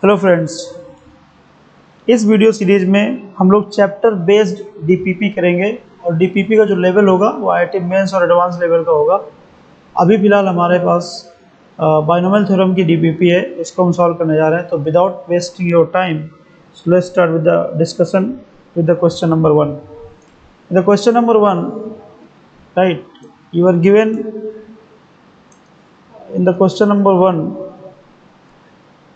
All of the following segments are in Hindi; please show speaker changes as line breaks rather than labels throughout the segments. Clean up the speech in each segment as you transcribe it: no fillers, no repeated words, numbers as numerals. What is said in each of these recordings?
हेलो फ्रेंड्स, इस वीडियो सीरीज में हम लोग चैप्टर बेस्ड डीपीपी करेंगे और डीपीपी का जो लेवल होगा वो आईआईटी मेंस और एडवांस लेवल का होगा। अभी फ़िलहाल हमारे पास बाइनोमियल थ्योरम की डीपीपी है, इसको हम सॉल्व करने जा रहे हैं। तो without wasting your time, so let's start with the discussion with the question number 1। The question number 1, right, you are given in the question number 1,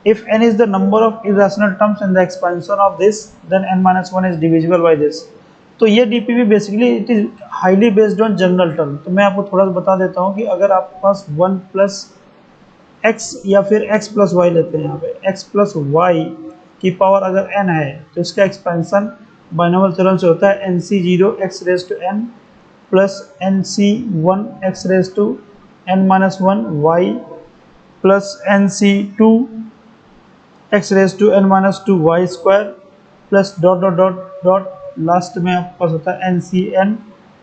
if n is the number of irrational terms in the expansion of this, then n minus 1 is divisible by this। तो ये DPP basically it is highly based on general term. तो मैं आपको थोड़ा सा बता देता हूँ कि अगर आपके पास 1 प्लस एक्स या फिर x प्लस वाई लेते हैं, यहाँ पे x प्लस वाई की पावर अगर n है तो इसका एक्सपेंशन बाइनोमियल थ्योरम से होता है nc0 x raise to n plus nc1 x raise to n minus 1 y plus nc2 x raise to n minus 2 Y square plus dot dot dot dot last में आपके पास होता है ncn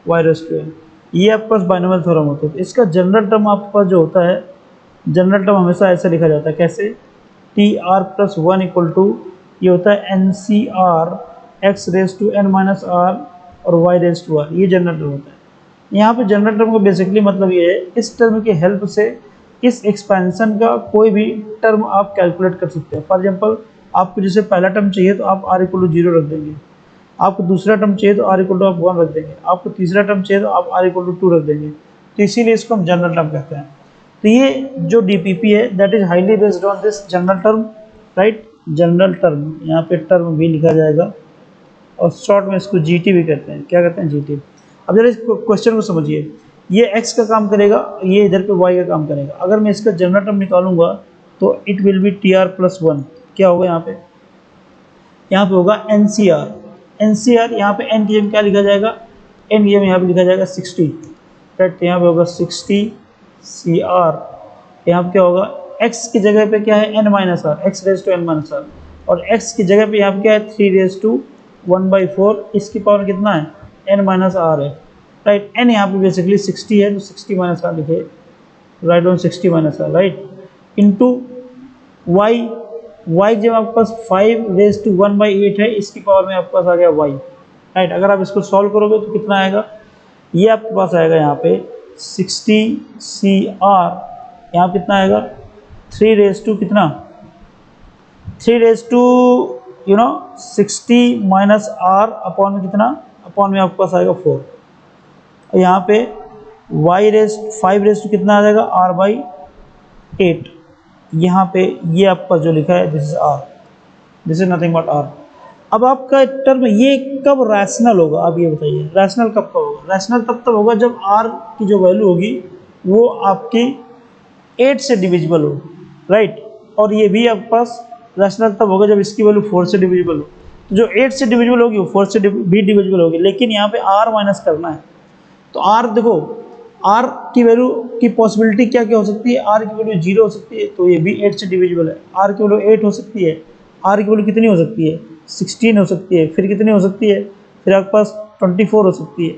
y raise to n। ये आपके पास बाइनोमियल थ्योरम होता है। इसका जनरल टर्म आपके पास जो होता है, जनरल टर्म हमेशा ऐसे लिखा जाता है, कैसे, T are plus 1 equal to ये होता है N C R X raise to N minus R और वाई रेज टू आर। ये जनरल टर्म होता है। यहाँ पे जनरल टर्म का बेसिकली मतलब ये है, इस टर्म की हेल्प से इस एक्सपेंशन का कोई भी टर्म आप कैलकुलेट कर सकते हैं। फॉर एग्जांपल, आपको जैसे पहला टर्म चाहिए तो आप आर इक्वल टू 0 रख देंगे, आपको दूसरा टर्म चाहिए तो आर इक्वल टू आप 1 रख देंगे, आपको तीसरा टर्म चाहिए तो आप आर इक्वल टू 2 रख देंगे। तो इसीलिए इसको हम जनरल टर्म कहते हैं। तो ये जो डीपीपी है that is highly based on this general term, right, general term. यहाँ पे टर्म भी लिखा जाएगा और शॉर्ट में इसको जीटी भी कहते हैं। क्या कहते हैं? जीटी। अब जरा इस क्वेश्चन को समझिए, ये एक्स का काम करेगा, ये इधर पे वाई का काम करेगा। अगर मैं इसका जनरल टर्म निकालूंगा तो it will be T are plus 1। क्या होगा यहाँ पे? यहाँ पे होगा N C R. N C R यहाँ पे एन की जगह क्या लिखा जाएगा? एन की जगह यहाँ पे लिखा जाएगा 60, राइट। यहाँ पे होगा 60 सी आर। यहाँ पे क्या होगा? x की जगह पे क्या है? n minus R, X raise to N minus R. और x की जगह पे यहाँ पे क्या है? 3 रेज टू 1/4। इसकी पावर कितना है? n माइनस आर है, राइट। n यहाँ पे बेसिकली 60 है तो 60 माइनस आर लिखे, right on 60 minus R, right, into y। y जब आपके पास 5 रेज टू 1/8 है, इसकी पावर में आपके पास आ गया y, राइट। अगर आप इसको सॉल्व करोगे तो कितना आएगा? ये आपके पास आएगा यहाँ पे 60 सी आर, यहाँ कितना आएगा? 3 रेज टू कितना? 3 raise to 60 minus R upon में कितना? अपॉन में आपके पास आएगा 4। यहाँ पे y रेज 5 रेज टू कितना आ जाएगा? r by 8। यहाँ पे ये आपका जो लिखा है this is r, this is nothing but r। अब आपका टर्म ये कब रैशनल होगा? आप ये बताइए, रैशनल कब का होगा? रैशनल तब तक होगा जब r की जो वैल्यू होगी वो आपकी 8 से डिविजिबल हो, राइट। और ये भी आपके पास रैशनल तब होगा जब इसकी वैल्यू 4 से डिविजिबल हो। तो जो 8 से डिविजिबल होगी वो 4 से भी डिविजिबल होगी, लेकिन यहाँ पे r माइनस करना है। तो r देखो, r की वैल्यू की पॉसिबिलिटी क्या क्या हो सकती है? r की वैल्यू 0 हो सकती है, तो ये भी 8 से डिविजिबल है। r की वैल्यू 8 हो सकती है, r की वैल्यू कितनी हो सकती है? 16 हो सकती है। फिर कितनी हो सकती है? फिर आपके पास 24 हो सकती है,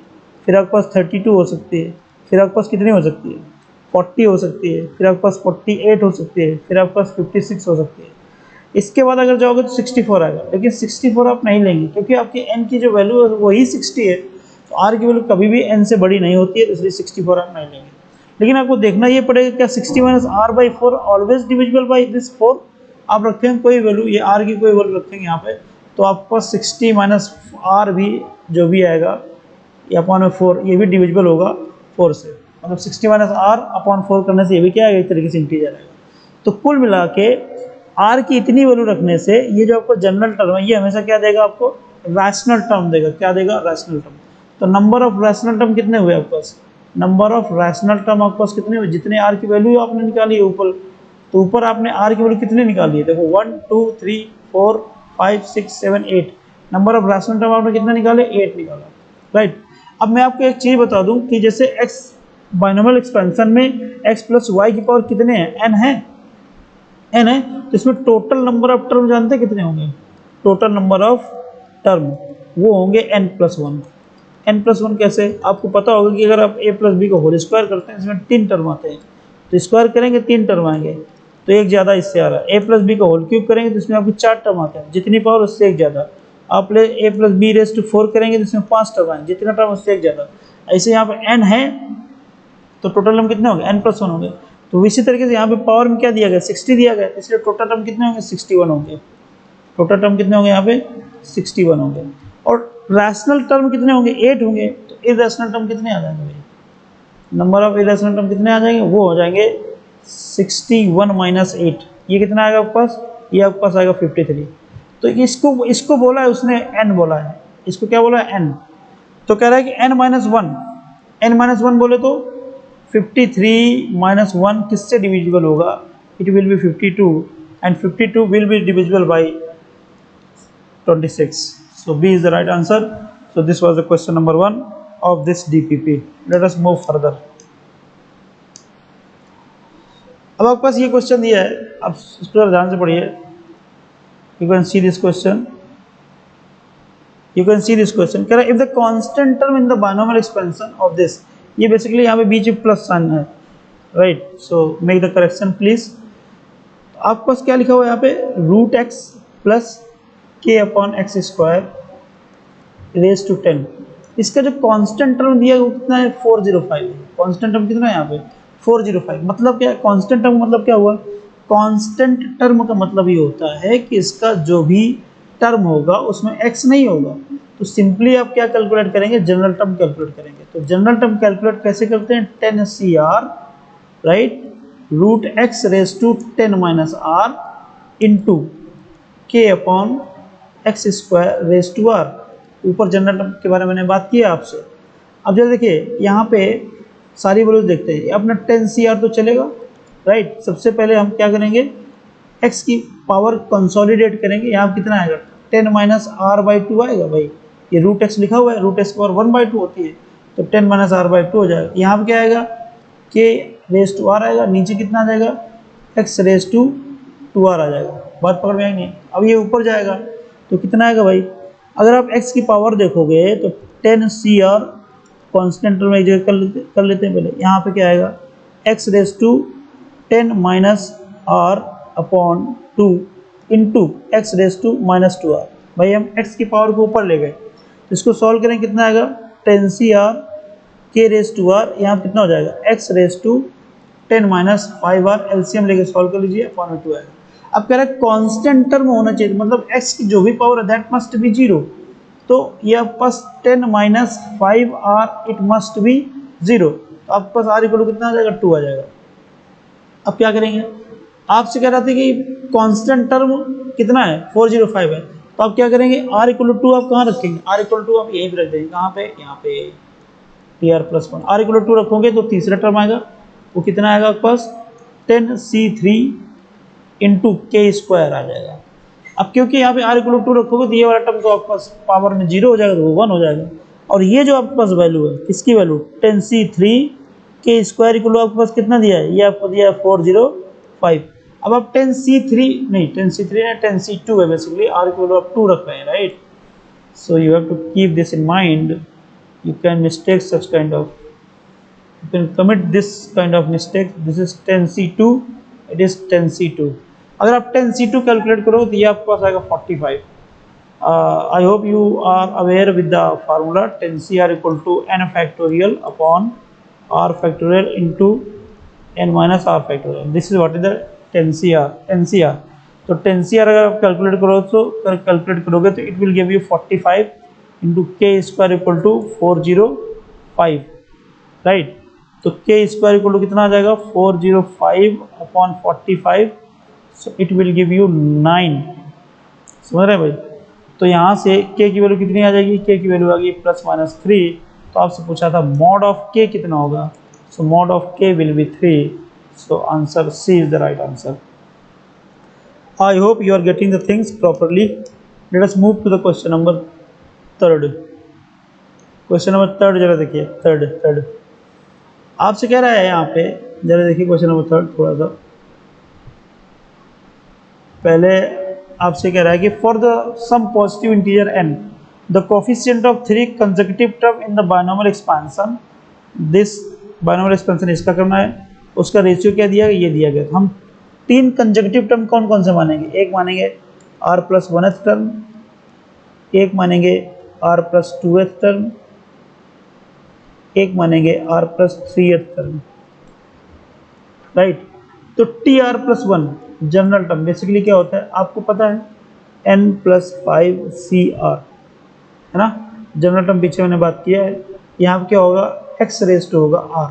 फिर आपके पास 32 हो सकती है, फिर आपके पास कितनी हो सकती है? 40 हो सकती है, फिर आपके पास 48 हो सकती है, फिर आपके पास 56 हो सकती है। इसके बाद अगर जाओगे तो 64 आएगा, लेकिन 64 आप नहीं लेंगे क्योंकि आपकी n की जो वैल्यू है वही 60 है। तो r की वैल्यू कभी भी n से बड़ी नहीं होती है, इसलिए 64 आप नहीं लेंगे। लेकिन आपको देखना ये पड़ेगा, क्या 60 minus R by 4 always divisible by this 4? आप रखेंगे कोई वैल्यू, ये r की कोई वैल्यू रखेंगे यहाँ पे, तो आपको 60 माइनस आर भी जो भी आएगा ये अपॉन में 4, ये भी डिविजिबल होगा 4 से। मतलब 60 माइनस आर अपॉन 4 करने से ये भी क्या आएगा? एक तरीके से इंटीजर आएगा। तो कुल मिला के आर की इतनी वैल्यू रखने से ये जो आपको जनरल टर्म है ये हमेशा क्या देगा? आपको रैशनल टर्म देगा। क्या देगा? Rational term. तो नंबर ऑफ रैशनल टर्म कितने हुए आपके पास? नंबर ऑफ रैशनल टर्म आपके पास कितने हुए? जितने आर की वैल्यू आपने निकाली है ऊपर, तो ऊपर आपने आर की वैल्यू कितनी निकाली है? देखो 1 2 3 4 5 6 7 8। नंबर ऑफ रैशनल टर्म आपने कितना निकाले? 8 निकाला, राइट। अब मैं आपको एक चीज बता दूं कि जैसे x बाइनोमियल एक्सपेंशन में x प्लस वाई की पावर कितने हैं? n है, n है। तो इसमें टोटल नंबर ऑफ टर्म जानते हैं कितने होंगे? टोटल नंबर ऑफ टर्म वो होंगे n प्लस 1। n प्लस 1 कैसे? आपको पता होगा कि अगर आप a प्लस बी को होल स्क्वायर करते हैं इसमें 3 टर्म आते हैं, तो स्क्वायर करेंगे 3 टर्म आएंगे। तो एक ज़्यादा इससे आ रहा है। a प्लस बी का होल क्यूब करेंगे तो इसमें आपको 4 टर्म आते हैं, जितनी पावर उससे एक ज़्यादा। आप a plus B raise to 4 करेंगे तो इसमें 5 टर्म आएंगे, जितना टर्म उससे एक ज़्यादा। ऐसे यहाँ पे n है तो टोटल टर्म कितने होंगे, n प्लस 1 होंगे। तो इसी तरीके से यहाँ पे पावर में क्या दिया गया, 60 दिया गया, इसलिए टोटल टर्म कितने होंगे, 61 होंगे। टोटल टर्म कितने होंगे यहाँ पे, 61 होंगे। और रैशनल टर्म कितने होंगे, 8 होंगे। तो इरैशनल टर्म कितने आ जाएंगे भाई, नंबर ऑफ इरैशनल टर्म कितने आ जाएंगे, वो हो जाएंगे 61 माइनस 8। ये कितना आएगा आपके पास, ये आपके पास आएगा 53। तो इसको बोला है उसने n बोला है, इसको क्या बोला है, n। तो कह रहा है कि n माइनस वन बोले तो 53 माइनस 1 किससे डिविजिबल होगा, it will B 52 and 52 will be divisible by 26. So B is the right answer. So this was the question number 1 of this DPP. Let us move further. अब आपके पास ये क्वेश्चन दिया है, आप इस पर ध्यान से पढ़िए। You can see this question. कह रहा है if the constant term in the binomial expansion of this, ये बेसिकली यहाँ पे बीच में प्लस साइन है, right. So make the correction please. आपके पास क्या लिखा हुआ है यहाँ पे, root X plus K upon x square raise to 10। इसका जो कांस्टेंट टर्म दिया है वो कितना है, 405 है। कांस्टेंट टर्म कितना है यहाँ पे, 405। मतलब क्या है कांस्टेंट टर्म, मतलब क्या हुआ, कांस्टेंट टर्म का मतलब ये होता है कि इसका जो भी टर्म होगा उसमें x नहीं होगा। तो सिंपली आप क्या कैलकुलेट करेंगे, जनरल टर्म कैलकुलेट करेंगे। तो जनरल टर्म कैलकुलेट कैसे करते हैं, 10 CR right root x raise to 10 minus r into k upon x square raise to r. ऊपर जनरल टर्म के बारे में मैंने बात की है आपसे। अब जरा देखिए यहाँ पे सारी वैल्यूज देखते हैं। अपना 10 CR तो चलेगा, राइट। सबसे पहले हम क्या करेंगे, x की पावर कंसोलिडेट करेंगे। यहाँ कितना आएगा, 10 माइनस आर बाई 2 आएगा भाई। ये रूट एक्स लिखा हुआ है, रूट एक्स की पावर 1/2 होती है, तो 10 माइनस आर बाई 2 हो जाएगा। यहाँ पे क्या आएगा, के रेज टू आर आएगा। नीचे कितना आ जाएगा, एक्स रेज टू 2r आ जाएगा। बात पकड़ में आएगी नहीं। अब ये ऊपर जाएगा तो कितना आएगा भाई, अगर आप x की पावर देखोगे तो 10 CR कॉन्स्टेंट में एक जगह कर लेते हैं पहले। यहाँ पे क्या आएगा, X raise to 10 minus R upon 2 into X raise to minus 2r। भाई हम x की पावर को ऊपर ले गए, तो इसको सॉल्व करें कितना आएगा, 10 CR के रेज टू आर, यहाँ कितना हो जाएगा, X raise to 10 minus 5r। LCM लेके सॉल्व कर लीजिए, अपॉन 2 आएगा। अब कह रहा है कांस्टेंट टर्म होना चाहिए, मतलब x की जो भी पावर है दैट मस्ट बी 0। तो ये आपके पास 10 minus 5r it must be 0। तो आपके पास r इक्वल टू कितना आ जाएगा, 2 आ जाएगा। अब क्या करेंगे, आपसे कह रहा था कि कांस्टेंट टर्म कितना है, 405 है। तो आप क्या करेंगे, r इक्वल टू 2 आप कहाँ रखेंगे, r इक्वल टू आप यहीं पे रख देंगे। कहाँ पे, यहाँ पे tr plus 1। r equal to 2 रखोगे तो तीसरा टर्म आएगा, वो कितना आएगा आपके पास, 10c3 इंटू के स्क्वायर आ जाएगा। अब क्योंकि यहाँ पे r इक्वल टू 2 रखोगे तो ये वाला टर्म तो आपके पास पावर में 0 हो जाएगा, तो वो 1 हो जाएगा। और ये जो आपके पास वैल्यू है, किसकी वैल्यू, 10c3 के स्क्वायर इक्वल टू आपके पास कितना दिया है, ये आपको दिया है 405। अब आप 10c3 नहीं, 10c2 है बेसिकली, r इक्वल टू आप 2 रख रहे हैं, right. So you have to keep this in mind. You can mistake such kind of, you can commit this kind of mistake. This is 10c2, it is 10c2। अगर आप 10c2 कैलकुलेट करो तो ये आपके पास आएगा 45। I hope you are aware with the formula 10cr equal to n factorial upon r factorial into n minus r factorial. This is what is the 10cr। तो 10cr अगर आप कैलकुलेट करोगे तो it will give you 45 into K square equal to 405, right. तो के स्क्वायर इक्वल टू कितना आ जाएगा, 405 upon 45, so it will give you 9। समझ रहे हैं भाई। तो यहाँ से के की वैल्यू कितनी आ जाएगी, के की वैल्यू आ गई प्लस माइनस 3। तो आपसे पूछा था मॉड ऑफ के कितना होगा, so mod of K will be 3। So answer C is the right answer. I hope you are getting the things properly. Let us move to the question number 3। Question number 3 जरा देखिए, थर्ड आपसे कह रहा है यहाँ पे, जरा देखिए क्वेश्चन नंबर 3 थोड़ा सा। पहले आपसे कह रहा है कि for the some positive integer n the coefficient of 3 consecutive term in the binomial expansion, this binomial expansion इसका करना है, उसका रेशियो क्या दिया गया, ये दिया गया। हम तीन कंजक्टिव टर्म कौन कौन से मानेंगे? एक मानेंगे r प्लस 1th टर्म, एक मानेंगे r प्लस 2th टर्म, एक मानेंगे r plus 3th term, right. तो t are plus 1 general term basically क्या होता है आपको पता है, n प्लस 5 सी आर, है ना। जनरल टर्म पीछे मैंने बात किया है। यहाँ पे क्या होगा, x रेज टू होगा r,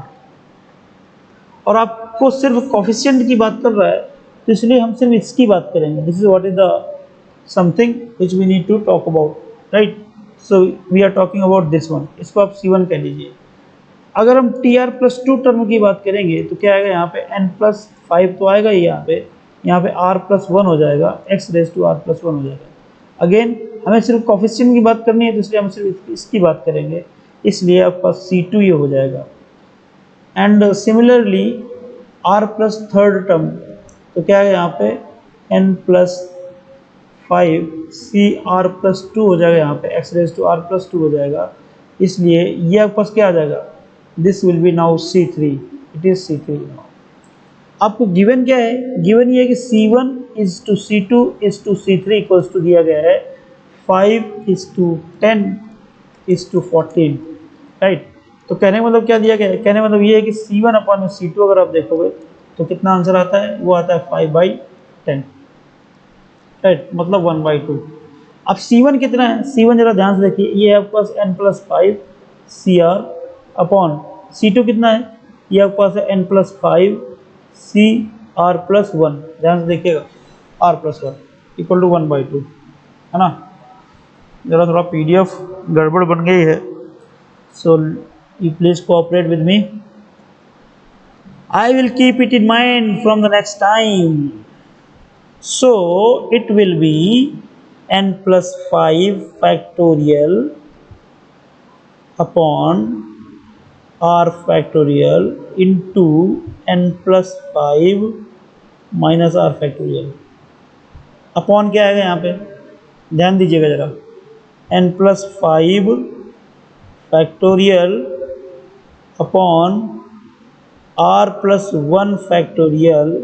और आपको सिर्फ कोफिशिएंट की बात कर रहा है, तो इसलिए हम सिर्फ इसकी बात करेंगे। This is what is the something which we need to talk about, right. So we are talking about this one, इसको आप C1 कह लीजिए। अगर हम टी आर प्लस 2 टर्म की बात करेंगे तो क्या आएगा यहाँ पे, n प्लस 5 तो आएगा ही, यहाँ पे r प्लस 1 हो जाएगा, x raise to r plus 1 हो जाएगा। अगेन हमें सिर्फ कोफिशिएंट की बात करनी है, तो इसलिए हम सिर्फ इसकी बात करेंगे, इसलिए आपके पास C2 ये हो जाएगा। And similarly r plus 3rd term, तो क्या है यहाँ पे n plus 5 C R plus 2 हो जाएगा, यहाँ पे x raise to r plus 2 हो जाएगा, इसलिए ये आपके पास क्या आ जाएगा, this will be now C3, it is C3 now. आपको गिवन क्या है, गिवन ये है कि C1 is to C2 is to C3 equals to दिया गया है 5 is to 10 is to 14, right. तो कहने का मतलब क्या दिया गया है, कहने का मतलब ये है कि C1 अपॉन C2 अगर आप देखोगे तो कितना आंसर आता है, वो आता है 5/10, राइट, मतलब 1/2। अब C1 कितना है, C1 जरा ध्यान से देखिए, ये है आपके पास n plus 5 CR upon C2 कितना है, ये आपके पास है n प्लस 5 CR प्लस 1, ध्यान से देखिएगा, R प्लस 1 इक्वल टू 1/2, है ना। जरा थोड़ा PDF गड़बड़ बन गई है, so you please cooperate with me, I will keep it in mind from the next time. So it will be n plus 5 factorial upon r factorial into n plus 5 minus r factorial। Upon क्या आएगा यहाँ पे, ध्यान दीजिएगा जरा, n plus 5 factorial upon r plus 1 factorial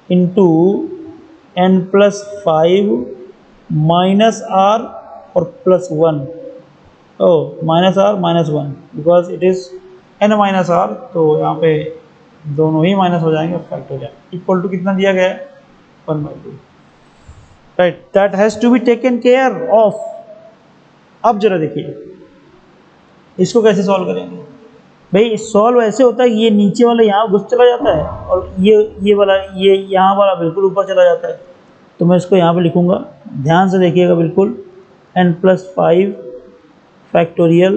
इंटू n प्लस 5 माइनस r और प्लस 1, ओ minus r minus 1, because it is n minus r, तो यहाँ पे दोनों ही माइनस हो जाएंगे, फैक्टोरियल इक्वल टू कितना दिया गया है, 1/2, right. That has to be taken care of. अब जरा देखिए इसको कैसे सॉल्व करेंगे। भाई सॉल्व ऐसे होता है कि ये नीचे वाला यहाँ घुस चला जाता है, और ये वाला ये यहाँ वाला बिल्कुल ऊपर चला जाता है। तो मैं इसको यहाँ पे लिखूँगा, ध्यान से देखिएगा बिल्कुल, n प्लस 5 फैक्टोरियल,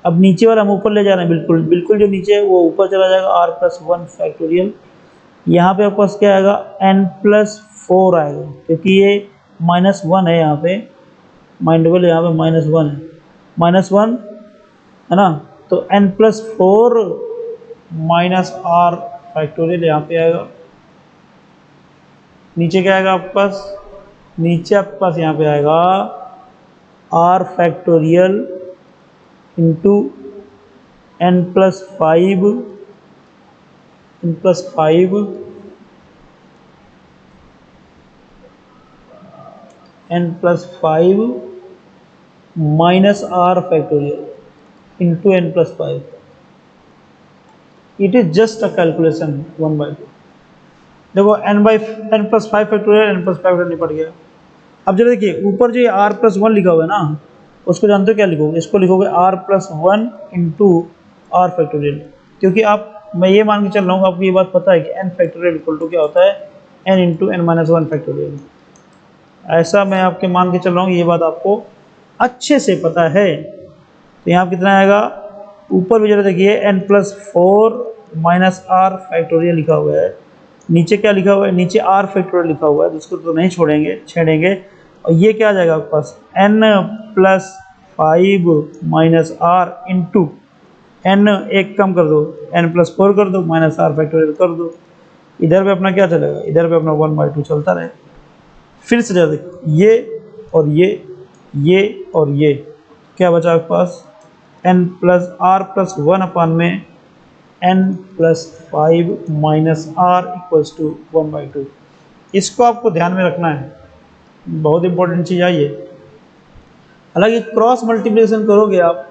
अब नीचे वाला हम ऊपर ले जा रहे हैं, बिल्कुल बिल्कुल जो नीचे है वो ऊपर चला जाएगा, r प्लस 1 फैक्टोरियल। यहाँ पे आपके पास क्या आएगा, n प्लस 4 आएगा, क्योंकि ये -1 है, यहाँ पे माइंडेबल, यहाँ पे -1 है, -1 है ना। तो n plus 4 minus r factorial यहाँ पे आएगा, नीचे क्या आएगा आपके पास, नीचे आपके पास यहाँ पे आएगा r factorial into n plus 5 n plus 5 minus r factorial into n plus 5, it is just a calculation 1/2। देखो n plus 5 factorial n plus 5 निपट गया। अब जरा देखिए ऊपर जो r plus 1 लिखा हुआ है ना, उसको जानते हो क्या लिखोगे, इसको लिखोगे r plus 1 into r factorial, क्योंकि आप, मैं ये मान के चल रहा हूँ आपको ये बात पता है कि n फैक्टोरियल इक्वल टू क्या होता है, n into n minus 1 factorial. ऐसा मैं आपके मान के चल रहा हूँ, ये बात आपको अच्छे से पता है। तो यहाँ कितना आएगा, ऊपर भी जरा देखिए n plus 4 minus r factorial लिखा हुआ है, नीचे क्या लिखा हुआ है, नीचे r फैक्टोरियल लिखा हुआ है, उसको तो नहीं छेड़ेंगे, और ये क्या आ जाएगा आपके पास, n plus 5 minus r into n, एक कम कर दो, n प्लस 4 कर दो, माइनस r फैक्टोरियल कर दो, इधर पे अपना क्या चलेगा, इधर पे अपना 1/2 चलता रहे। फिर से जरा देखिए ये और ये और ये क्या बचा आपके पास, n plus r plus 1 upon में n plus 5 minus R equals to 1/2। इसको आपको ध्यान में रखना है, बहुत इंपॉर्टेंट चीज़ है ये। हालांकि क्रॉस मल्टीप्लिकेशन करोगे आप,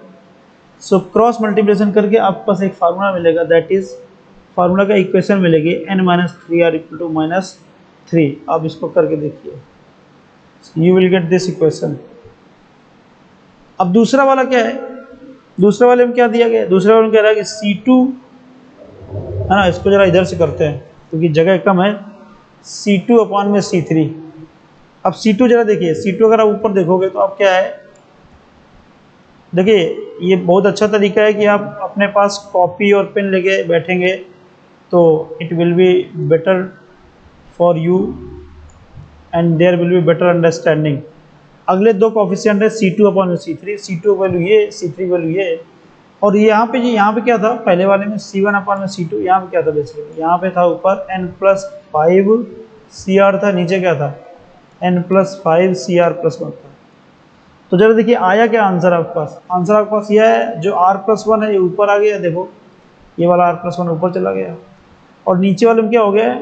सो क्रॉस मल्टीप्लिकेशन करके आपके पास एक फार्मूला मिलेगा, दैट इज फार्मूला का इक्वेशन मिलेगी n-3r इक्वल टू -3। आप इसको करके देखिए, you will get this equation. अब दूसरा वाला क्या है, दूसरे वाले में क्या दिया गया है, दूसरे वाले में कह रहा है कि C2 है ना, इसको जरा इधर से करते हैं क्योंकि जगह कम है, C2 अपॉन में C3। अब C2 जरा देखिए, C2 अगर आप ऊपर देखोगे तो आप क्या है, देखिए ये बहुत अच्छा तरीका है कि आप अपने पास कॉपी और पेन लेके बैठेंगे तो it will be better for you and there will be better understanding. अगले दो कोफिशिएंट है C2 upon C3, C2 value ये, C3 वैल्यू ये। और यहाँ पे क्या था, पहले वाले में C1 अपॉन C2, यहाँ पे क्या था बेसिकली, यहाँ पे था ऊपर n प्लस 5 CR था, नीचे क्या था n प्लस 5 CR प्लस 1 था। तो जरा देखिए आया क्या आंसर आपके पास, आंसर आपके पास यह है, जो r प्लस 1 है ये ऊपर आ गया, देखो ये वाला r प्लस 1 ऊपर चला गया, और नीचे वाले में क्या हो गया,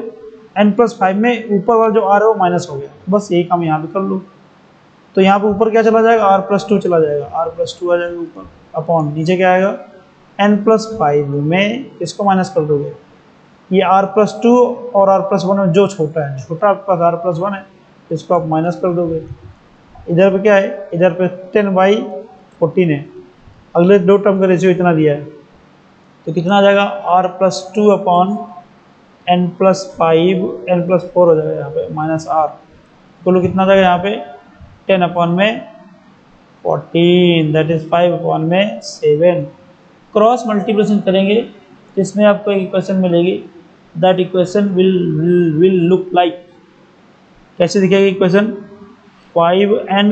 n प्लस 5 में ऊपर वाला जो r है वो माइनस हो गया। बस यही काम यहाँ पे कर लो, तो यहाँ पे ऊपर क्या चला जाएगा, r प्लस 2 चला जाएगा, r प्लस 2 आ जाएगा ऊपर, अपॉन नीचे क्या आएगा n प्लस 5 में इसको माइनस कर दोगे, ये r प्लस 2 और r प्लस 1 में जो छोटा है, छोटा आपके पास r प्लस 1 है, इसको आप माइनस कर दोगे। इधर पे क्या है, इधर पे 10/14 है, अगले दो टर्म का रेशियो इतना दिया है, तो कितना आ जाएगा r plus 2 upon n plus 5, n plus 4 हो जाएगा यहाँ पे माइनस r, बोलो कितना आ जाएगा यहाँ पे 10 अपॉन में 14, दैट इज 5 अपॉन में 7। क्रॉस मल्टीप्लिकेशन करेंगे तो इसमें आपको एक इक्वेशन मिलेगी, that equation will look like, कैसे दिखेगी equation, 5n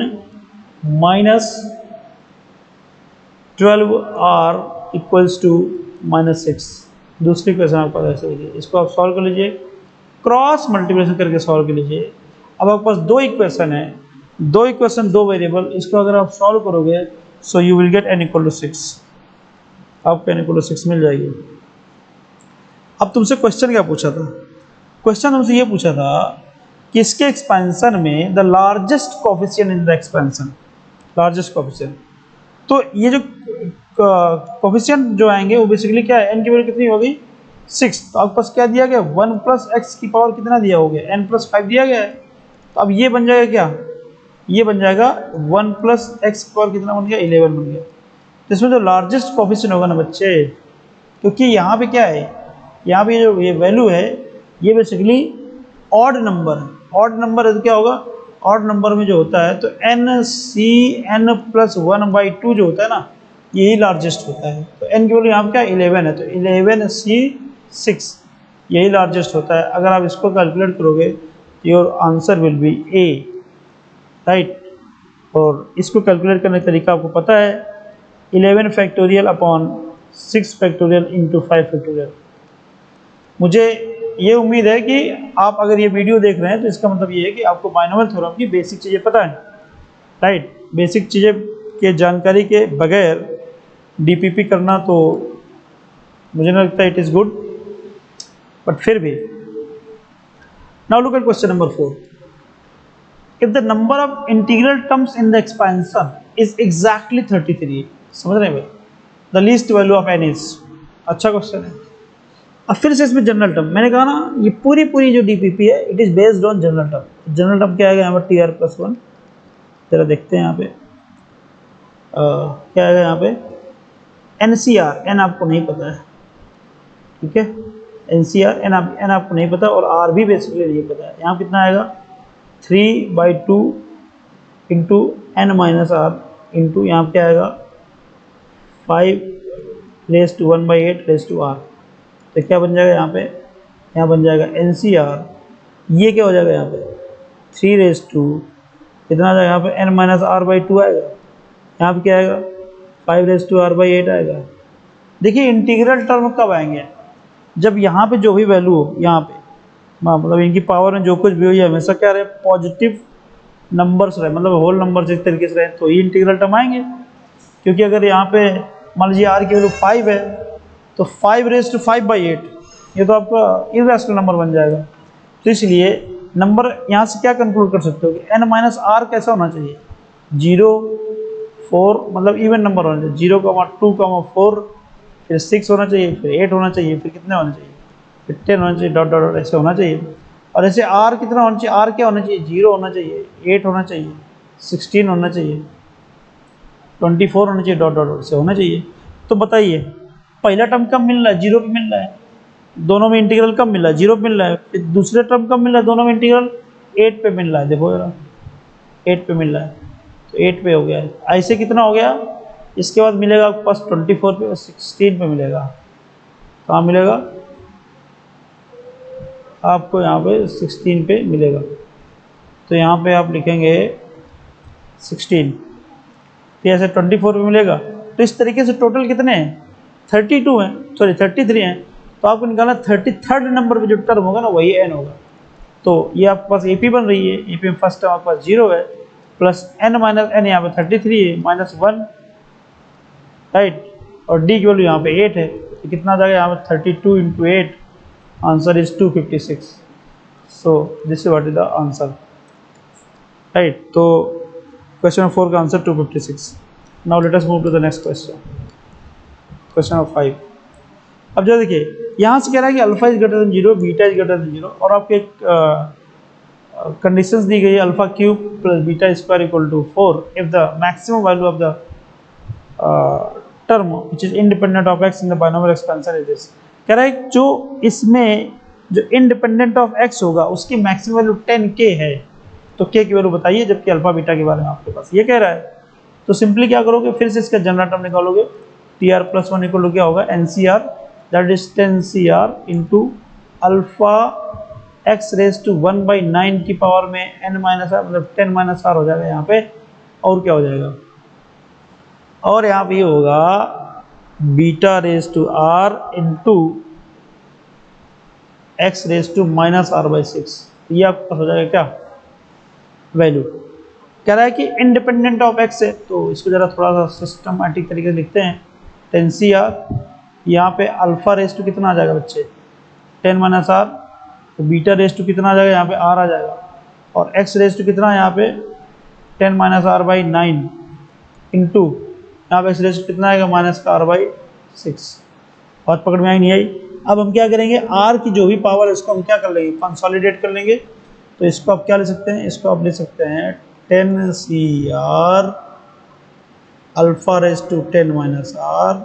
minus 12r equals to -6। दूसरी इक्वेशन आपके पास ऐसे दिखेगी, इसको आप सॉल्व कर लीजिए, क्रॉस मल्टीप्लिकेशन करके सॉल्व कर लीजिए। अब आपके पास दो इक्वेशन है, दो इक्वेशन दो वेरिएबल, इसको अगर आप सॉल्व करोगे so you will get n equal to 6, आपको n इक्वल टू 6 मिल जाएगी। अब तुमसे क्वेश्चन क्या पूछा था, क्वेश्चन तुमसे ये पूछा था कि इसके एक्सपेंशन में the largest coefficient in the expansion, largest coefficient, तो ये जो कोफिशिएंट जो आएंगे वो बेसिकली क्या है, n की वैल्यू कितनी होगी 6, तो आपके पास क्या दिया गया 1 प्लस x की पावर कितना दिया हो गया, n प्लस 5 दिया गया है, तो अब ये बन जाएगा क्या, ये बन जाएगा 1 प्लस x की पावर कितना बन गया 11 बन गया। तो इसमें जो लार्जेस्ट कोफिशिएंट होगा ना बच्चे, क्योंकि यहाँ पे क्या है, यहाँ पे जो ये वैल्यू है ये बेसिकली ऑड नंबर है, ऑड नंबर है तो क्या होगा, ऑड नंबर में जो होता है तो n प्लस 1/2 जो होता है ना, यही लार्जेस्ट होता है। तो n की वैल्यू यहाँ पे क्या 11 है, तो 11C6 यही लार्जेस्ट होता है। अगर आप इसको कैलकुलेट करोगे your answer will be A, right. और इसको कैलकुलेट करने का तरीका आपको पता है, 11 factorial upon 6 factorial into 5 factorial. मुझे ये उम्मीद है कि आप अगर ये वीडियो देख रहे हैं तो इसका मतलब ये है कि आपको बाइनोमियल थ्योरम की बेसिक चीज़ें पता है, राइट। बेसिक चीज़ें के जानकारी के बगैर डीपीपी करना तो मुझे नहीं लगता इट इज़ गुड, बट फिर भी। Now look at question number 4, if the number of integral terms in the expansion is exactly 33, समझ रहे हैं भाई, the least value of n is, अच्छा क्वेश्चन है। अब फिर से इसमें जनरल टर्म, मैंने कहा ना ये पूरी जो डीपीपी है it is based on general term. General term क्या आएगा यहाँ पर tr प्लस 1, जरा देखते हैं यहाँ पे क्या आएगा यहाँ पे NCR, n आपको नहीं पता है, ठीक है, NCR n आपको नहीं पता, और r भी बेसिकली नहीं पता है। यहाँ कितना आएगा 3/2 into n minus r into यहाँ क्या आएगा 5 raise to 1/8 raise to r, तो क्या बन जाएगा यहाँ बन जाएगा NCR, ये क्या हो जाएगा यहाँ पे 3 रेज़ टू कितना आ जाएगा यहाँ पे n माइनस r/2 आएगा, यहाँ पे क्या आएगा 5 रेज़ टू r/8 आएगा। देखिए इंटीग्रल टर्म कब आएंगे, जब यहाँ पे जो भी वैल्यू हो, यहाँ पे मतलब इनकी पावर में जो कुछ भी हो ये हमेशा क्या रहे, पॉजिटिव नंबर्स रहे, मतलब होल नंबर्स इस तरीके से रहे, तो ही इंटीग्रल टर्म आएंगे। क्योंकि अगर यहाँ पे मान लीजिए r की वैल्यू 5 है तो 5⁵ ये तो आपका इर्रेशनल नंबर बन जाएगा। तो इसलिए नंबर यहाँ से क्या कंक्लूड कर सकते हो कि n माइनस आर कैसा होना चाहिए, 0 4 मतलब इवन नंबर होना चाहिए, 0, 2, 4, फिर 6 होना चाहिए, फिर 8 होना चाहिए, फिर कितने होने चाहिए, फिर 10 होना चाहिए, डॉट डॉट डॉट ऐसे होना चाहिए। और ऐसे आर कितना होना चाहिए, आर क्या होना चाहिए, 0 होना चाहिए, 8 होना चाहिए, 16 होना चाहिए, 24 होना चाहिए, डॉट डॉट डॉट से होना चाहिए। तो बताइए पहला टर्म कब मिल रहा है, 0 पे मिल रहा है, दोनों में इंटीग्रल कब मिल रहा है, 0 पे मिल रहा है। फिर दूसरे टर्म कब मिल रहा है, दोनों में इंटीग्रल 8 पे मिल रहा है, देखो जरा 8 पे मिल रहा है, तो 8 पे हो गया है। ऐसे कितना हो गया, इसके बाद मिलेगा आपके पास 24 पे और 16 पे मिलेगा। कहाँ मिलेगा आपको, यहाँ पे 16 पे मिलेगा। तो यहाँ पे आप लिखेंगे 16, तो ऐसे 24 पे मिलेगा। तो इस तरीके से टोटल कितने हैं, 32 हैं, सॉरी 33 हैं। तो आपको निकालना 33rd नंबर पे जो टर्म होगा ना वही n होगा। तो ये आपके पास AP बन रही है, AP में फर्स्ट टर्म आपके पास 0 है, प्लस n माइनस n यहाँ पे 33 है, -1, राइट, और d की वैल्यू यहाँ पे 8 है। तो कितना आ जाएगा यहाँ पे 32 × 8, answer is 256। So this is what is the answer, right. तो क्वेश्चन नंबर 4 का answer 256। Now let us move to the next question, question number 5। अब जो देखिए यहाँ से कह रहा है कि alpha is greater than 0, beta is greater than 0, और आपके कंडीशंस दी गई है alpha cube plus beta square equal to 4 if the maximum value of the term which is independent of x in the binomial expansion is this. कह रहा है जो इसमें जो इंडिपेंडेंट ऑफ x होगा उसकी मैक्सिमम वैल्यू 10k है, तो k की वैल्यू बताइए, जबकि अल्फा बीटा के बारे में आपके पास ये कह रहा है। तो सिंपली क्या करोगे, फिर से इसका जनरल टर्म निकालोगे, tr+1 इक्वल टू क्या होगा, ncr, that is 10cr into alpha x⁻⁴ की पावर में n माइनस आर, मतलब 10 - r हो जाएगा यहाँ पे। और क्या हो जाएगा, और यहाँ पे होगा β⁻r इंटू x⁻⁻r/6। ये आपके पास हो जाएगा क्या वैल्यू। कह रहा है कि इंडिपेंडेंट ऑफ x है, तो इसको जरा थोड़ा सा सिस्टमैटिक तरीके से लिखते हैं। 10cr, यहाँ पे अल्फा रेस टू कितना आ जाएगा बच्चे, 10 - r, तो बीटा रेस टू कितना आ जाएगा, यहाँ पे r आ जाएगा, और x रेस टू कितना है यहाँ पे 10 - r/9 इंटू यहाँ पे x रेस टू कितना आएगा -r/6। और पकड़ में आई नहीं आई। अब हम क्या करेंगे, r की जो भी पावर है उसको हम क्या कर लेंगे, कंसोलिडेट कर लेंगे। तो इसको आप क्या ले सकते हैं, इसको आप ले सकते हैं 10cr alpha raise to 10 - r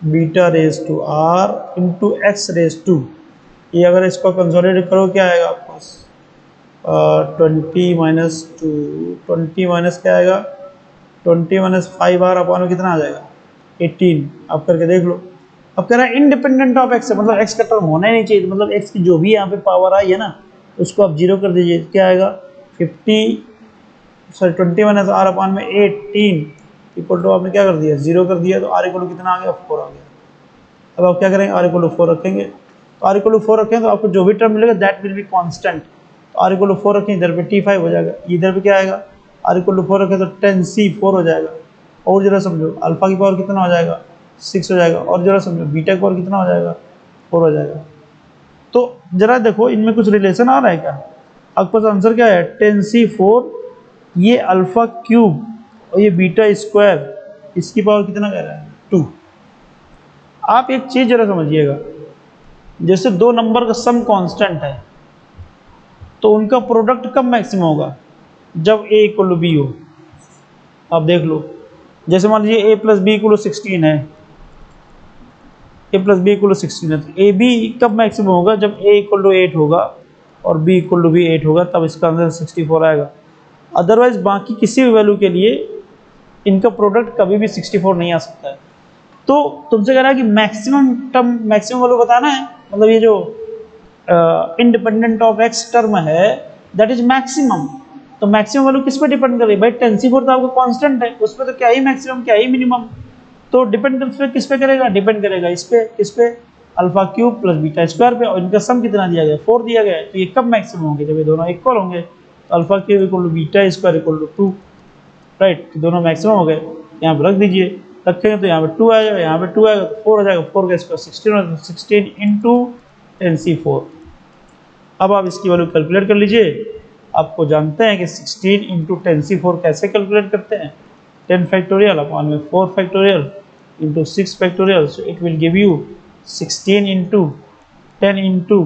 beta raise to r into x raise to, ये अगर इसको कंसोलिडेट करो क्या आएगा आपको 20 - 2, 20 माइनस क्या आएगा, 20 - 5r अपॉन में कितना आ जाएगा 18। आप करके देख लो। अब कह रहा है इंडिपेंडेंट ऑफ x है, मतलब x का टर्म होना ही नहीं चाहिए, मतलब x की जो भी यहाँ पे पावर आई है ना उसको आप 0 कर दीजिए, क्या आएगा 20 - r अपॉन में 18 इक्वल टू आपने क्या कर दिया 0 कर दिया, तो r इक्वल टू कितना आ गया 4 आ गया। अब आप क्या करेंगे, r इक्वल टू 4 रखेंगे, तो r इक्वल टू 4 रखें तो आपको जो भी टर्म मिलेगा दैट विल बी कांस्टेंट। तो r इक्वल टू 4 रखें, इधर पे t5 हो जाएगा, इधर पे क्या आएगा r इक्वल टू 4 रखें तो 10c4 हो जाएगा। और जरा समझो अल्फा की पावर कितना हो जाएगा 6 हो जाएगा, और जरा समझो बीटा की पावर कितना हो जाएगा 4 हो जाएगा। तो जरा देखो इनमें कुछ रिलेशन आ रहा है क्या, आपके पास आंसर क्या है 10c4, ये अल्फा क्यूब और ये बीटा स्क्वायर, इसकी पावर कितना कह रहा है 2। आप एक चीज जरा समझिएगा, जैसे दो नंबर का सम कांस्टेंट है तो उनका प्रोडक्ट कब मैक्सिमम होगा, जब a इक्वल टू b हो। आप देख लो, जैसे मान लीजिए a plus b equal to 16 है, a plus b equal to 16 है, तो ए बी कब मैक्सिमम होगा, जब a इक्वल टू 8 होगा और b इक्वल टू भी 8 होगा, तब इसका आंसर 64 आएगा। अदरवाइज बाकी किसी भी वैल्यू के लिए इनका प्रोडक्ट कभी भी 64 नहीं आ सकता है। तो तुमसे कह रहा है कि मैक्सिमम टर्म, मैक्सिमम वैल्यू बताना है, मतलब ये जो इंडिपेंडेंट ऑफ x टर्म है दैट इज मैक्सिमम। तो मैक्सिमम वैल्यू किस पे डिपेंड कर रही है भाई, 10c4 तो आपका कांस्टेंट है, उस पर तो क्या ही मैक्सिमम क्या ही मिनिमम, तो डिपेंड किस पे करेगा, डिपेंड करेगा इस पे, किस पे alpha cube plus beta square पे, और इनका सम कितना दिया गया 4 दिया गया है। तो ये कब मैक्सिमम होंगे, जब ये दोनों इक्वल होंगे, तो alpha cube equal to beta square equal to 2, right, दोनों मैक्सिमम हो गए, यहाँ पर रख दीजिए। रखेंगे तो यहाँ पे 2 आएगा, यहाँ पे 2 आएगा तो 4 हो जाएगा, 4 का स्क्वायर 16 हो, 16 इंटू 10c4। अब आप इसकी वैल्यू कैलकुलेट कर लीजिए। आपको जानते हैं कि 16 इंटू 10c4 कैसे कैलकुलेट करते हैं, 10 फैक्टोरियल अपॉन में 4 factorial into 6 factorial, so it will give you 16 into 10 into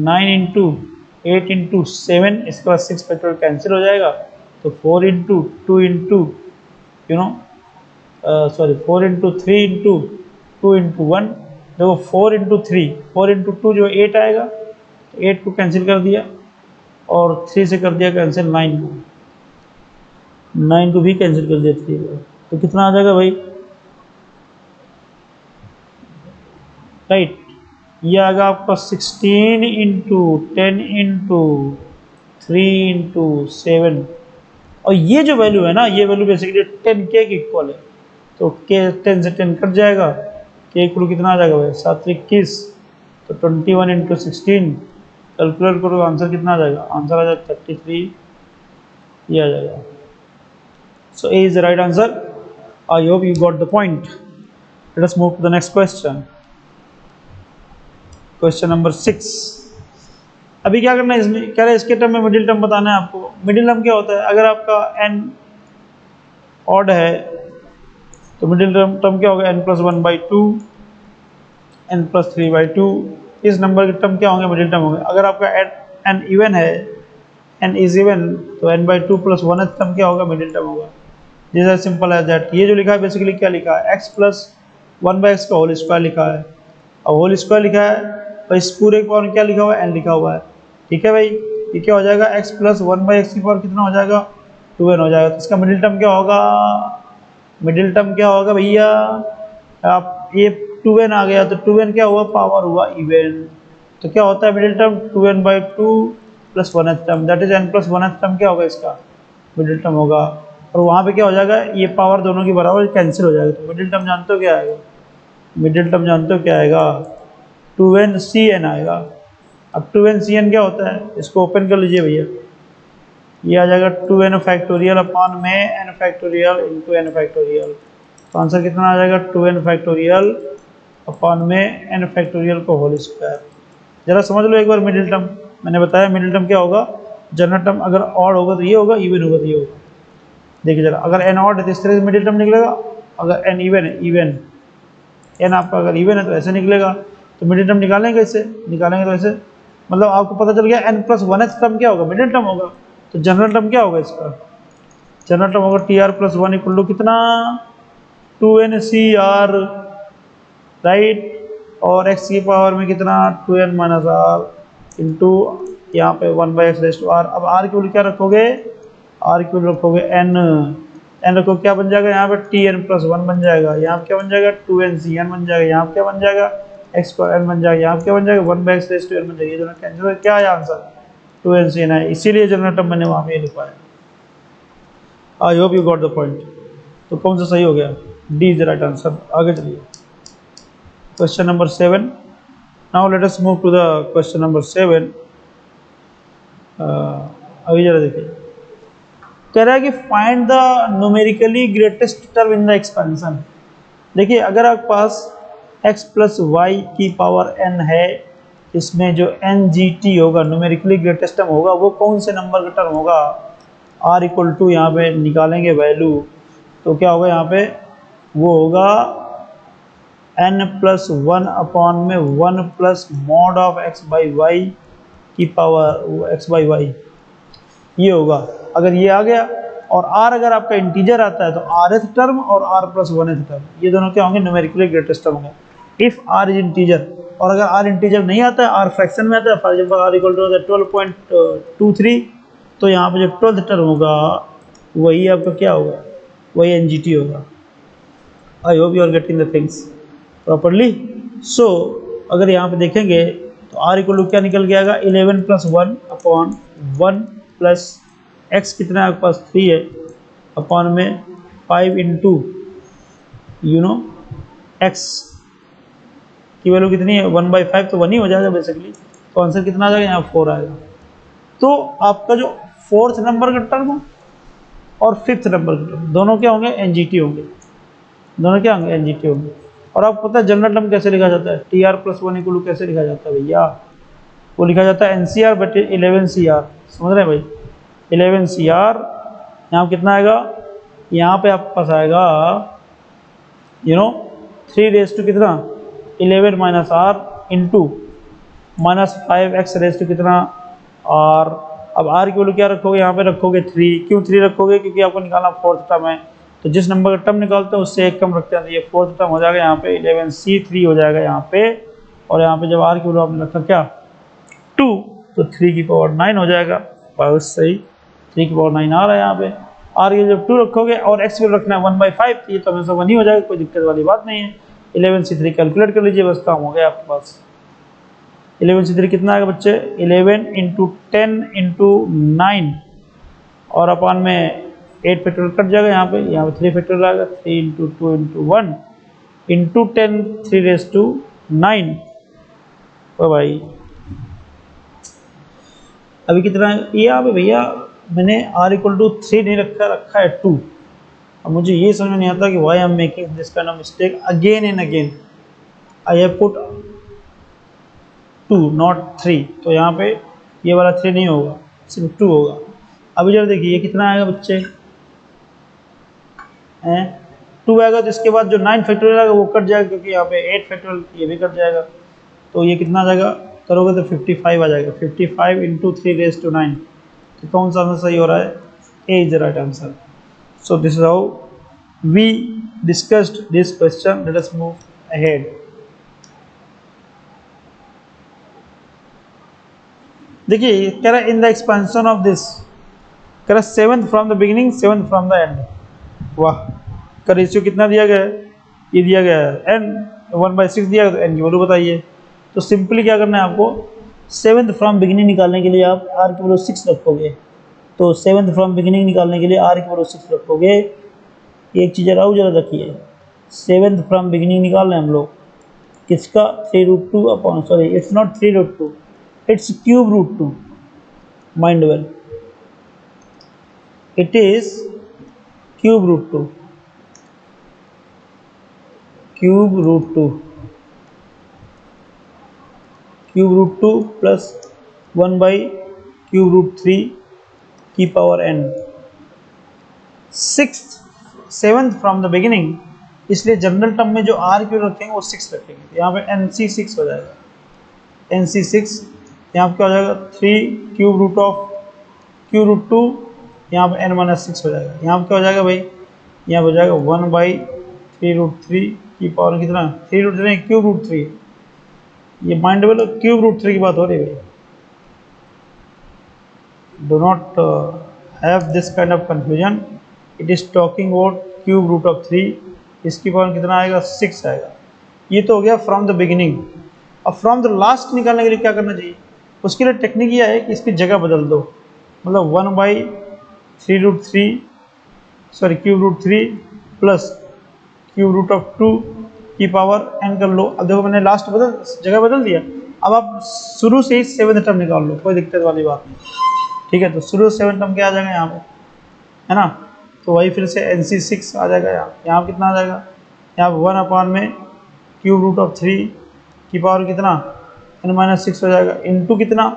9 into 8 into 7, इसके बाद 6 फैक्टोरियल कैंसिल हो जाएगा, तो 4 into 2 into you know sorry 4 into 3 into 2 into 1, देखो 4 इंटू 3, 4 इंटू 2 जो 8 आएगा, 8 को कैंसिल कर दिया और 3 से कर दिया कैंसिल 9 को, 9 को भी कैंसिल कर दिया 3 को, तो कितना आ जाएगा भाई, राइट। ये आएगा आपका 16 इंटू 10 इंटू 3 इंटू 7, और ये जो वैल्यू है ना, ये वैल्यू बेसिकली 10 के इक्वल है, तो के 10 से 10 कट जाएगा, के इक्वल कितना आ जाएगा भाई 7 21, तो 21 इंटू 16 कैलकुलेट करो, आंसर कितना आ जाएगा, आंसर आ जाएगा 33, ये आ जाएगा। So a is the right answer. I hope you got the point. Let us move to the next question. Question number 6। अभी क्या करना है, इसमें कह रहे हैं इसके टर्म में मिडिल टर्म बताना है आपको। मिडिल टर्म क्या होता है, अगर आपका n ऑड है तो मिडिल टर्म क्या होगा, n+1/2, n+3/2, इस नंबर के टर्म क्या होंगे, मिडिल टर्म होंगे। अगर आपका n इवन है, n इज इवन, तो n/2 + 1th टर्म क्या होगा, मिडिल टर्म होगा। This is simple as that. ये जो लिखा है बेसिकली क्या लिखा है, x + 1/x का होल स्क्वायर लिखा है, और होल स्क्वायर लिखा है तो इस पूरे के पावर क्या लिखा हुआ है, n लिखा हुआ है, ठीक है भाई। ये क्या हो जाएगा, x + 1/x की पावर कितना हो जाएगा, 2n हो जाएगा। तो इसका मिडिल टर्म क्या होगा, मिडिल टर्म क्या होगा भैया, आप ये 2n आ गया तो 2n क्या हुआ, पावर हुआ इवन, तो क्या होता है middle term 2n/2 + 1th term, that is n + 1th term क्या होगा, इसका मिडिल टर्म होगा। और वहाँ पे क्या हो जाएगा, ये पावर दोनों की बराबर कैंसिल हो जाएगा, तो मिडिल टर्म जानते हो क्या आएगा, मिडिल टर्म जानते हो क्या आएगा, 2nCn आएगा। अब 2nCn क्या होता है, इसको ओपन कर लीजिए भैया, ये आ जाएगा 2n फैक्टोरियल अपॉन में n factorial into n factorial, तो आंसर कितना आ जाएगा, 2n फैक्टोरियल अपॉन में n फैक्टोरियल को होल स्क्वायर। जरा समझ लो एक बार मिडिल टर्म, मैंने बताया मिडिल टर्म क्या होगा, जनरल टर्म अगर ऑड होगा तो ये होगा, इवन होगा तो ये होगा। देखिए जरा, अगर n ऑड है तो इस तरह से मिडिल टर्म निकलेगा, अगर n इवन है, इवन n आपका अगर इवन है तो ऐसे निकलेगा। तो मिडिल टर्म निकालेंगे इससे, निकालेंगे तो ऐसे, मतलब आपको पता चल गया n + 1th टर्म क्या होगा, मिडिल टर्म होगा। तो जनरल टर्म क्या होगा इसका, जनरल टर्म होगा tr + 1 इक्वल टू कितना, 2nCr, राइट, और x की पावर में कितना 2n - r इंटू यहाँ पे 1/x⁻r। अब r की वैल्यू क्या रखोगे, r की वैल्यू रखोगे n रखो, क्या बन जाएगा यहाँ पे tn + 1 बन जाएगा, यहाँ पे क्या बन जाएगा 2nCn बन जाएगा, यहाँ पे क्या बन जाएगा x² बन जाएगा, यहाँ पे क्या बन जाएगा 1/x⁻n बन जाएगा। ये दोनों कैंसिल, क्या है आंसर 2nCn है, इसीलिए जनरल टर्म मैंने वहाँ पे लिखवाया। I hope you got the point. तो कौन सा सही हो गया, D is the right answer. आगे चलिए question number 7। Now let us move to the question number 7। अभी जरा देखिए, कह रहा है कि find the numerically greatest term in the expansion. देखिए अगर आपके पास x + y की पावर n है, इसमें जो ngt होगा, न्यूमेरिकली ग्रेटेस्ट टर्म होगा, वो कौन से नंबर का टर्म होगा। r = यहाँ पे निकालेंगे वैल्यू, तो क्या होगा यहाँ पे, वो होगा n+1 अपॉन में 1 + mod of x/y की पावर x/y, ये होगा। अगर ये आ गया, और r अगर आपका इंटीजर आता है तो rth टर्म और r + 1th टर्म, ये दोनों क्या होंगे, न्यूमेरिकली ग्रेटेस्ट टर्म होंगे इफ r इज इंटीजर। और अगर r इंटीजर नहीं आता है, r फ्रैक्शन में आता है, फॉर एग्जांपल r = 12.23, तो यहाँ पे जो 12th टर्म होगा वही आपका क्या होगा, वही ngt होगा। I hope you are getting the things properly. So अगर यहाँ पे देखेंगे तो r = क्या निकल के आएगा, 11 + 1 अपॉन 1 प्लस x कितना है आपके पास 3 है, अपॉन में 5 इंटू x की वैल्यू कितनी है 1/5, तो 1 ही हो जाएगा बेसिकली। तो आंसर कितना आ जाएगा, यहाँ 4 आएगा। तो आपका जो 4th नंबर का टर्म और 5th नंबर का टर्म दोनों क्या होंगे, एनजीटी होंगे। दोनों क्या होंगे एनजीटी होंगे। और आपको पता है जनरल टर्म कैसे लिखा जाता है, T R plus one equal कैसे लिखा जाता है भैया, वो लिखा जाता है एनसीआर बटे 11 CR। समझ रहे हैं भाई, 11 CR यहाँ कितना आएगा, यहाँ पे आपके पास आएगा 3 रेज टू कितना 11 minus r into -5x raise to कितना आर। अब आर की वैल्यू क्या रखोगे, यहाँ पे रखोगे 3। क्यों 3 रखोगे, क्योंकि आपको निकालना फोर्थ टर्म है, तो जिस नंबर का टर्म निकालते हैं उससे एक कम रखते हैं, तो ये फोर्थ टर्म हो जाएगा यहाँ पे 11C3 हो जाएगा यहाँ पे। और यहाँ पे जब आर की वैल्यू आपने रखा क्या 2, तो 3 की पावर 9 हो जाएगा। बहुत सही, 3 की पावर 9 आ रहा है यहाँ पे। आर की जब 2 रखोगे और एक्स वैल्यू रखना है 1/5, तो ये तो हमेशा 1 ही हो जाएगा, कोई दिक्कत वाली बात नहीं है। 11C3 कैलकुलेट कर लीजिए, बस काम हो गया आपके पास। 11C3 कितना आएगा बच्चे, 11 इंटू 10 इंटू 9 और अपान में 8 फैक्टोरियल कट जाएगा यहाँ पे 3 फैक्टोरियल आएगा, 3 into 2 into 1 into 10 3 raise to 9। ओ भाई अभी कितना है ये यहाँ पे भैया, मैंने r इक्वल टू 3 नहीं रखा, रखा है 2। अब मुझे ये समझ में नहीं आता कि why I am making this kind of mistake again and again. I have put 2 not 3, तो यहाँ पे ये वाला 3 नहीं होगा, सिर्फ 2 होगा। अभी जरा देखिए ये कितना आएगा बच्चे, 2 आएगा, तो इसके बाद जो 9 फैक्टोरियल आएगा वो कट जाएगा, क्योंकि यहाँ पे 8 फैक्टोरियल ये भी कट जाएगा, तो ये कितना आ जाएगा करोगे तो 55 आ जाएगा। 55 इंटू 3 रेज टू 9, तो कौन सा आंसर सही हो रहा है, a is the right answer. So this is how we discussed this question, let us move ahead. देखिए कह रहा है in the expansion of this, कह रहा है 7th from the beginning 7th from the end. वाह, का रेशियो कितना दिया गया है, ये दिया गया है n 1/6 दिया गया, तो n की वैल्यू बताइए। तो सिंपली क्या करना है आपको, 7th फ्रॉम बिगिनिंग निकालने के लिए आप r की वैल्यू 6 रखोगे, तो 7th फ्रॉम बिगिनिंग निकालने के लिए r की वैल्यू 6 रखोगे। एक चीज़ जरा रखिए, 7th फ्रॉम बिगिनिंग निकाल रहे हैं हम लोग, किसका 3√2 upon, sorry it's not 3√2, it's cube root 2, mind well, it is cube root 2, cube root 2, cube root 2 plus 1 by cube root 3 की power n। 7th from the beginning, इसलिए जनरल टर्म में जो r की वैल्यू रखेंगे वो 6 रखेंगे, यहाँ पे NC6 हो जाएगा, NC6 यहाँ पे क्या हो जाएगा 3 cube root of cube root 2, यहाँ पे n-6 हो जाएगा। यहाँ पे क्या हो जाएगा भाई, यहाँ पे हो जाएगा 1/3√3 की पावर कितना 3√3 क्यूब रूट 3, ये माइंड वेल क्यूब रूट 3 की बात हो रही है भाई। Do not have this kind of confusion, it is talking about cube root of 3, इसकी पावर कितना आएगा 6 आएगा। ये तो हो गया फ्रॉम द बिगिनिंग। अब फ्रॉम द लास्ट निकालने के लिए क्या करना चाहिए, उसके लिए टेक्निक यह है कि इसकी जगह बदल दो, मतलब 1/3√3 sorry cube root 3 plus cube root of 2 की पावर n कर लो। अब देखो मैंने लास्ट जगह बदल दिया। अब आप शुरू से ही 7th टर्म निकाल लो, कोई दिक्कत वाली बात नहीं, ठीक है। तो शुरू से 7th टर्म क्या आ जाएगा यहाँ पे, है ना, तो वही फिर से NC6 आ जाएगा। यहाँ कितना आ जाएगा, यहाँ 1 अपान में क्यूब रूट ऑफ 3 की पावर कितना n-6 हो जाएगा, इंटू कितना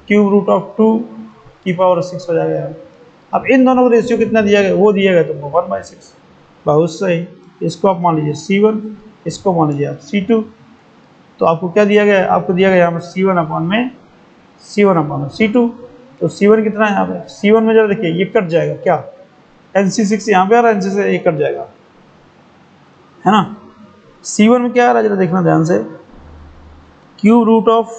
क्यूब रूट ऑफ 2 की पावर 6 हो जाएगा यहाँ। अब इन दोनों का रेशियो कितना दिया गया, वो दिया गया तुमको 1/6। बहुत सही, इसको आप मान लीजिए C1, इसको मान लीजिए आप C2। तो आपको क्या दिया गया है, आपको दिया गया यहाँ पर C1 अपान में C2। तो C1 कितना है यहाँ पे, C1 में जरा देखिए ये कट जाएगा, क्या NC6 यहाँ पे आ रहा है, NC से ये कट जाएगा, है ना। C1 में क्या आ रहा है जरा देखना ध्यान से, क्यूब रूट ऑफ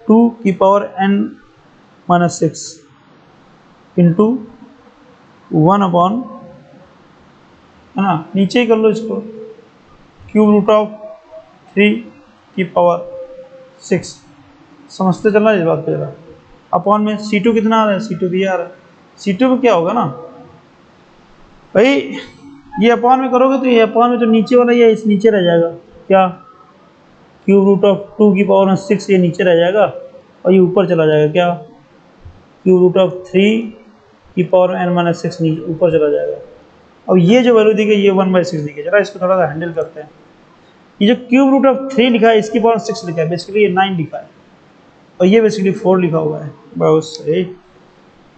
2 की पावर n-6 इंटू 1 अपॉन, है ना, नीचे ही कर लो इसको, क्यूब रूट ऑफ 3 की पावर 6, समझते चलना इस बात पे जरा। अपॉन में C2 कितना आ रहा है, C2 दिया आ रहा है। C2 में क्या होगा ना भाई, ये अपॉन में करोगे तो ये अपॉन में तो नीचे वाला ये इस नीचे रह जाएगा, क्या क्यूब रूट ऑफ 2 की पावर में 6 ये नीचे रह जाएगा और ये ऊपर चला जाएगा, क्या क्यूब रूट ऑफ 3 की पावर n-6 ऊपर चला जाएगा। अब ये जो वैल्यू दी गई ये 1/6 दी गई, जरा इसको थोड़ा सा हैंडल करते हैं। ये जो क्यूब रूट ऑफ 3 लिखा है इसकी पावर 6 लिखा है, बेसिकली ये 9 लिखा है और ये बेसिकली 4 लिखा हुआ है। बहुत सही।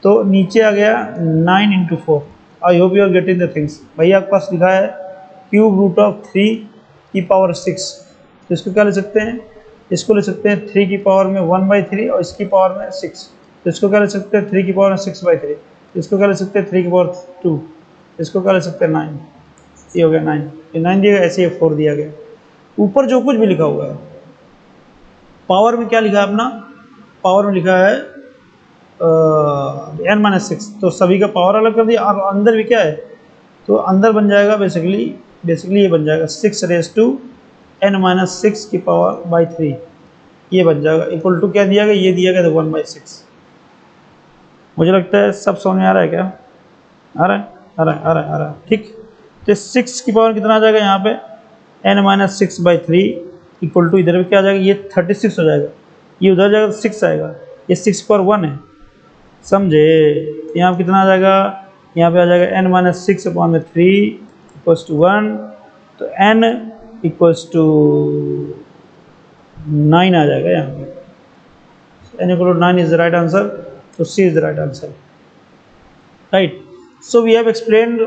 तो नीचे आ गया 9 into 4। I hope you are getting the things. भैया आपके पास लिखा है क्यूब रूट ऑफ 3 की पावर 6, तो इसको क्या ले सकते हैं, इसको ले सकते हैं 3 की पावर में 1/3 और इसकी पावर में 6, तो इसको क्या ले सकते हैं 3 की पावर में 6/3, इसको क्या ले सकते हैं 3 की पावर 2, इसको क्या ले सकते हैं 9। ये हो गया 9, ये 9 दिया गया, ऐसे ये 4 दिया गया। ऊपर जो कुछ भी लिखा हुआ है पावर में क्या लिखा है अपना, पावर में लिखा है n-6, तो सभी का पावर अलग कर दिया। और अंदर भी क्या है, तो अंदर बन जाएगा बेसिकली ये बन जाएगा 6⁻n-6 की पावर बाई 3, ये बन जाएगा। इक्वल टू क्या दिया गया, ये दिया गया था 1/6। मुझे लगता है सब समझ में आ रहा है क्या, आ रहा है, आ रहा है, आ रहा है, आ रहा है, ठीक। तो 6 की पावर कितना आ जाएगा यहाँ पे, n-6/3 इक्वल टू इधर भी क्या आ जाएगा, ये 36 हो जाएगा, ये उधर जाएगा तो 6 आएगा, ये 6 की पावर 1 है, समझे। यहाँ पे कितना आ जाएगा, यहाँ पे आ जाएगा n-6/3 इक्वल्स टू 1, तो n इक्वल्स टू 9 आ जाएगा यहाँ पे। n equal to 9 is the right answer, so C is the right answer, right? So we have explained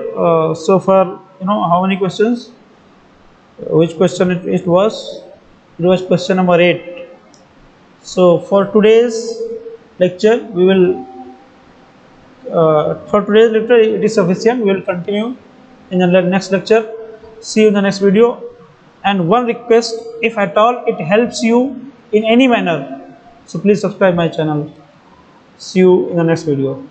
so far, how many questions, which question it was question number 8. So for today's lecture we will it is sufficient. We will continue in the next lecture. See you in the next video. And one request, if at all it helps you in any manner, so please subscribe my channel. See you in the next video.